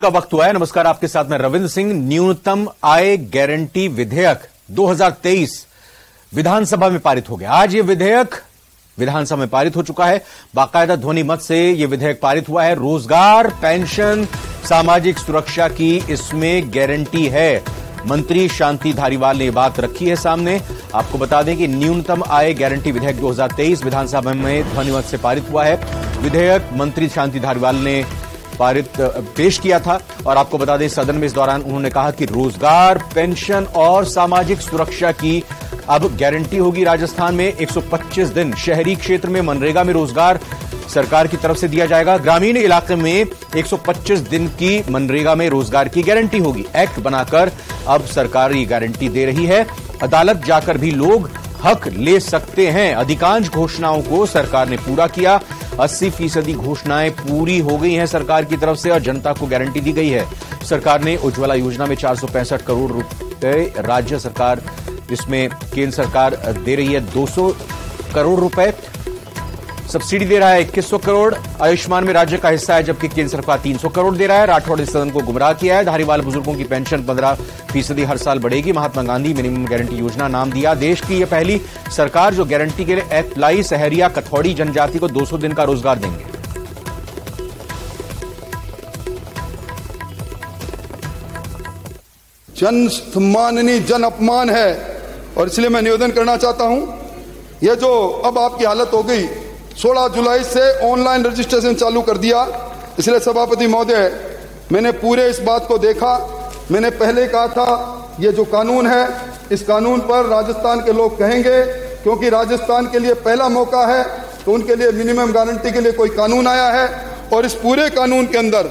का वक्त हुआ है। नमस्कार, आपके साथ मैं रविंद्र सिंह। न्यूनतम आय गारंटी विधेयक 2023 विधानसभा में पारित हो गया। आज ये विधेयक विधानसभा में पारित हो चुका है। बाकायदा ध्वनि मत से यह विधेयक पारित हुआ है। रोजगार, पेंशन, सामाजिक सुरक्षा की इसमें गारंटी है। मंत्री शांति धारीवाल ने यह बात रखी है सामने। आपको बता दें कि न्यूनतम आय गारंटी विधेयक 2023 विधानसभा में ध्वनिमत से पारित हुआ है। विधेयक मंत्री शांति धारीवाल ने पेश किया था और आपको बता दें सदन में इस दौरान उन्होंने कहा कि रोजगार, पेंशन और सामाजिक सुरक्षा की अब गारंटी होगी। राजस्थान में 125 दिन शहरी क्षेत्र में मनरेगा में रोजगार सरकार की तरफ से दिया जाएगा। ग्रामीण इलाके में 125 दिन की मनरेगा में रोजगार की गारंटी होगी। एक्ट बनाकर अब सरकार ये गारंटी दे रही है। अदालत जाकर भी लोग हक ले सकते हैं। अधिकांश घोषणाओं को सरकार ने पूरा किया। 80% घोषणाएं पूरी हो गई हैं सरकार की तरफ से और जनता को गारंटी दी गई है। सरकार ने उज्ज्वला योजना में 465 करोड़ रुपए, राज्य सरकार इसमें केंद्र सरकार दे रही है 200 करोड़ रुपए, सब्सिडी दे रहा है 2100 करोड़। आयुष्मान में राज्य का हिस्सा है जबकि केंद्र सरकार 300 करोड़ दे रहा है। राठौड़ ने सदन को गुमराह किया है। धारीवाल बुजुर्गों की पेंशन 15% हर साल बढ़ेगी। महात्मा गांधी मिनिमम गारंटी योजना नाम दिया। देश की यह पहली सरकार जो गारंटी के लिए एक्ट लाई। सहरिया कथौड़ी जनजाति को 200 दिन का रोजगार देंगे। जन सम्माननीय जन अपमान है और इसलिए मैं निवेदन करना चाहता हूं, यह जो अब आपकी हालत हो गई, 16 जुलाई से ऑनलाइन रजिस्ट्रेशन चालू कर दिया। इसलिए सभापति महोदय, मैंने पूरे इस बात को देखा। मैंने पहले कहा था ये जो कानून है, इस कानून पर राजस्थान के लोग कहेंगे, क्योंकि राजस्थान के लिए पहला मौका है तो उनके लिए मिनिमम गारंटी के लिए कोई कानून आया है और इस पूरे कानून के अंदर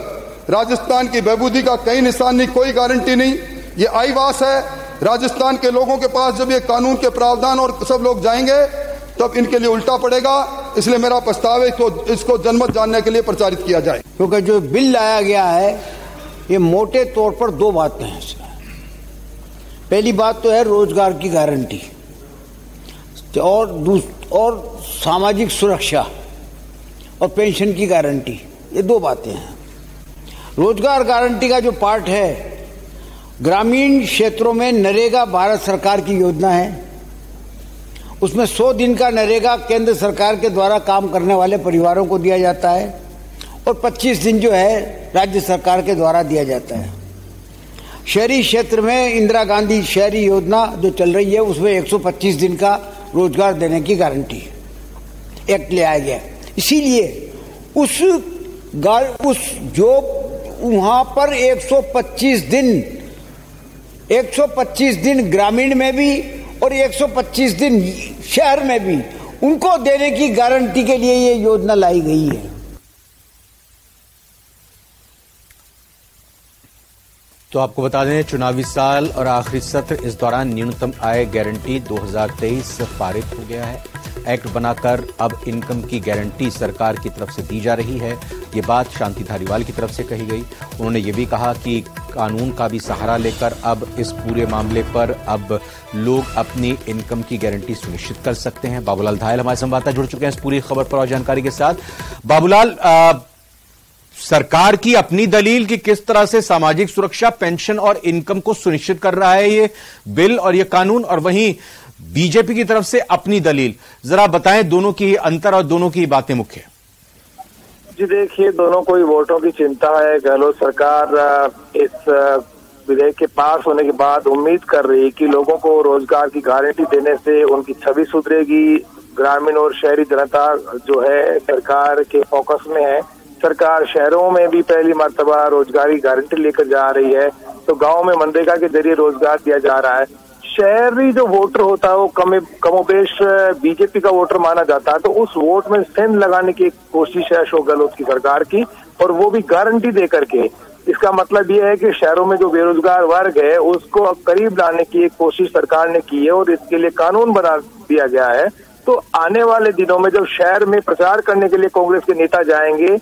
राजस्थान की बहबूदी का कई निशान नहीं, कोई गारंटी नहीं। ये आईवास है। राजस्थान के लोगों के पास जब ये कानून के प्रावधान और सब लोग जाएंगे तब इनके लिए उल्टा पड़ेगा। इसलिए मेरा प्रस्ताव है इसको जनमत जानने के लिए प्रचारित किया जाए। क्योंकि जो बिल लाया गया है ये मोटे तौर पर दो बातें हैं इसमें। पहली बात तो है रोजगार की गारंटी और सामाजिक सुरक्षा और पेंशन की गारंटी, ये दो बातें हैं। रोजगार गारंटी का जो पार्ट है, ग्रामीण क्षेत्रों में नरेगा भारत सरकार की योजना है। उसमें 100 दिन का नरेगा केंद्र सरकार के द्वारा काम करने वाले परिवारों को दिया जाता है और 25 दिन जो है राज्य सरकार के द्वारा दिया जाता है। शहरी क्षेत्र में इंदिरा गांधी शहरी योजना जो चल रही है उसमें 125 दिन का रोजगार देने की गारंटी है। एक्ट ले आया गया। इसीलिए उस जो वहां पर 125 दिन ग्रामीण में भी और 125 दिन शहर में भी उनको देने की गारंटी के लिए ये योजना लाई गई है। तो आपको बता दें चुनावी साल और आखिरी सत्र, इस दौरान न्यूनतम आय गारंटी 2023 पारित हो गया है। एक्ट बनाकर अब इनकम की गारंटी सरकार की तरफ से दी जा रही है। ये बात शांति धारीवाल की तरफ से कही गई। उन्होंने ये भी कहा कि कानून का भी सहारा लेकर अब इस पूरे मामले पर अब लोग अपनी इनकम की गारंटी सुनिश्चित कर सकते हैं। बाबूलाल धायल हमारे संवाददाता जुड़ चुके हैं इस पूरी खबर पर और जानकारी के साथ। बाबूलाल, सरकार की अपनी दलील कि किस तरह से सामाजिक सुरक्षा, पेंशन और इनकम को सुनिश्चित कर रहा है ये बिल और ये कानून, और वहीं बीजेपी की तरफ से अपनी दलील, जरा बताएं दोनों की अंतर और दोनों की बातें मुख्य। जी देखिए, दोनों को ही वोटों की चिंता है। गहलोत सरकार इस विधेयक के पास होने के बाद उम्मीद कर रही है कि लोगों को रोजगार की गारंटी देने से उनकी छवि सुधरेगी। ग्रामीण और शहरी जनता जो है सरकार के फोकस में है। सरकार शहरों में भी पहली मर्तबा रोजगार की गारंटी लेकर जा रही है, तो गांव में मनरेगा के जरिए रोजगार दिया जा रहा है। शहरी जो वोटर होता है वो कमोबेश बीजेपी का वोटर माना जाता है, तो उस वोट में सेंध लगाने की कोशिश है अशोक गहलोत की सरकार की, और वो भी गारंटी दे करके। इसका मतलब ये है कि शहरों में जो बेरोजगार वर्ग है उसको अब करीब लाने की एक कोशिश सरकार ने की है और इसके लिए कानून बना दिया गया है। तो आने वाले दिनों में जब शहर में प्रचार करने के लिए कांग्रेस के नेता जाएंगे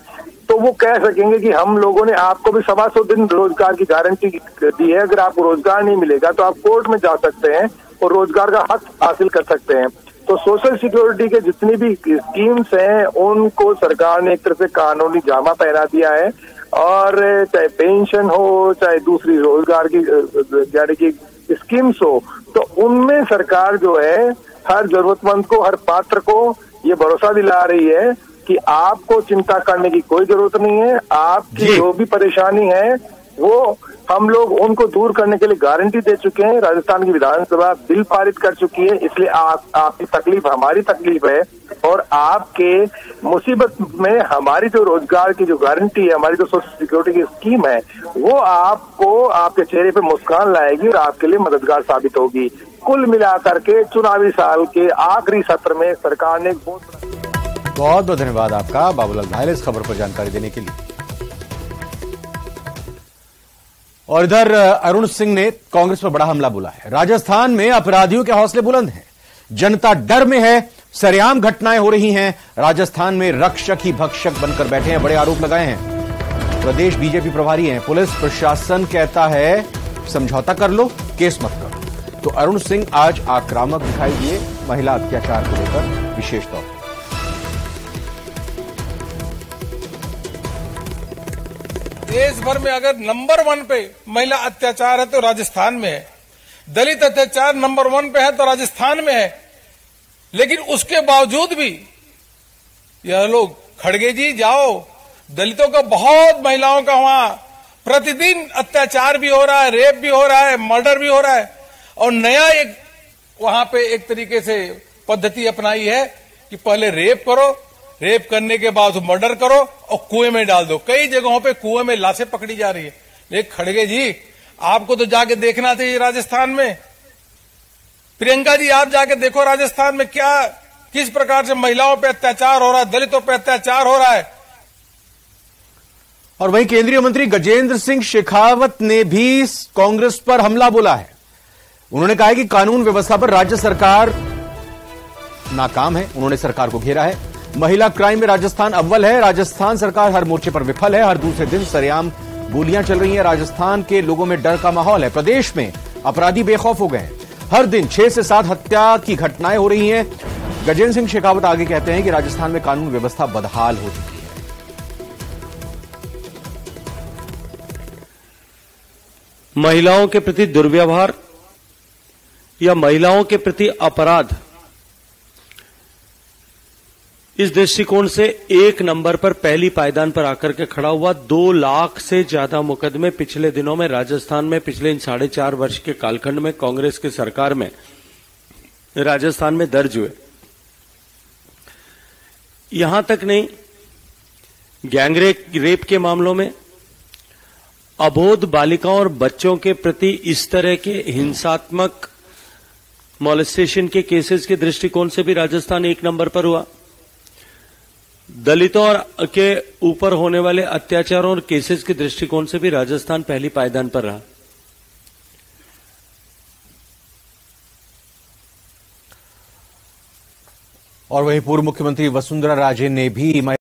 तो वो कह सकेंगे कि हम लोगों ने आपको भी 125 दिन रोजगार की गारंटी दी है। अगर आपको रोजगार नहीं मिलेगा तो आप कोर्ट में जा सकते हैं और रोजगार का हक हासिल कर सकते हैं। तो सोशल सिक्योरिटी के जितनी भी स्कीम्स हैं उनको सरकार ने एक तरह से कानूनी जामा पहना दिया है। और चाहे पेंशन हो, चाहे दूसरी रोजगार की यानी कि स्कीम्स हो, तो उनमें सरकार जो है हर जरूरतमंद को, हर पात्र को ये भरोसा दिला रही है कि आपको चिंता करने की कोई जरूरत नहीं है। आपकी जो भी परेशानी है वो हम लोग उनको दूर करने के लिए गारंटी दे चुके हैं। राजस्थान की विधानसभा बिल पारित कर चुकी है, इसलिए आपकी तकलीफ हमारी तकलीफ है और आपके मुसीबत में हमारी जो रोजगार की जो गारंटी है, हमारी जो सोशल सिक्योरिटी की स्कीम है, वो आपको आपके चेहरे पे मुस्कान लाएगी और आपके लिए मददगार साबित होगी। कुल मिलाकर के चुनावी साल के आखिरी सत्र में सरकार ने बहुत बहुत धन्यवाद आपका बाबूलाल भायल इस खबर पर जानकारी देने के लिए। और इधर अरुण सिंह ने कांग्रेस पर बड़ा हमला बोला है। राजस्थान में अपराधियों के हौसले बुलंद हैं, जनता डर में है, सरेआम घटनाएं हो रही हैं। राजस्थान में रक्षक ही भक्षक बनकर बैठे हैं, बड़े आरोप लगाए हैं। प्रदेश बीजेपी प्रभारी हैं, पुलिस प्रशासन कहता है समझौता कर लो, केस मत करो। तो अरुण सिंह आज आक्रामक दिखाई दिए महिला अत्याचार को लेकर विशेष तौर पर। देश भर में अगर नंबर 1 पे महिला अत्याचार है तो राजस्थान में है, दलित अत्याचार नंबर 1 पे है तो राजस्थान में है। लेकिन उसके बावजूद भी यह लोग, खड़गे जी जाओ, दलितों का बहुत, महिलाओं का वहां प्रतिदिन अत्याचार भी हो रहा है, रेप भी हो रहा है, मर्डर भी हो रहा है। और नया एक वहां पे एक तरीके से पद्धति अपनाई है कि पहले रेप करो, रेप करने के बाद मर्डर करो और कुएं में डाल दो। कई जगहों पे कुएं में लाशें पकड़ी जा रही है। लेकिन खड़गे जी, आपको तो जाके देखना चाहिए राजस्थान में। प्रियंका जी, आप जाके देखो राजस्थान में क्या, किस प्रकार से महिलाओं पे अत्याचार हो रहा है, दलितों पे अत्याचार हो रहा है। और वहीं केंद्रीय मंत्री गजेंद्र सिंह शेखावत ने भी कांग्रेस पर हमला बोला है। उन्होंने कहा है कि कानून व्यवस्था पर राज्य सरकार नाकाम है। उन्होंने सरकार को घेरा है। महिला क्राइम में राजस्थान अव्वल है। राजस्थान सरकार हर मोर्चे पर विफल है। हर दूसरे दिन सरेआम गोलियां चल रही हैं। राजस्थान के लोगों में डर का माहौल है। प्रदेश में अपराधी बेखौफ हो गए हैं। हर दिन 6 से 7 हत्या की घटनाएं हो रही हैं। गजेंद्र सिंह शेखावत आगे कहते हैं कि राजस्थान में कानून व्यवस्था बदहाल हो चुकी है। महिलाओं के प्रति दुर्व्यवहार या महिलाओं के प्रति अपराध, इस दृष्टिकोण से एक नंबर पर पहली पायदान पर आकर के खड़ा हुआ। 2 लाख से ज्यादा मुकदमे पिछले दिनों में राजस्थान में, पिछले इन 4.5 वर्ष के कालखंड में कांग्रेस की सरकार में राजस्थान में दर्ज हुए। यहां तक नहीं, गैंगरेप के मामलों में, अबोध बालिकाओं और बच्चों के प्रति इस तरह के हिंसात्मक मॉलेस्टेशन के केसेस के दृष्टिकोण से भी राजस्थान एक नंबर पर हुआ। दलितों के ऊपर होने वाले अत्याचारों और केसेस के दृष्टिकोण से भी राजस्थान पहली पायदान पर रहा। और वहीं पूर्व मुख्यमंत्री वसुंधरा राजे ने भी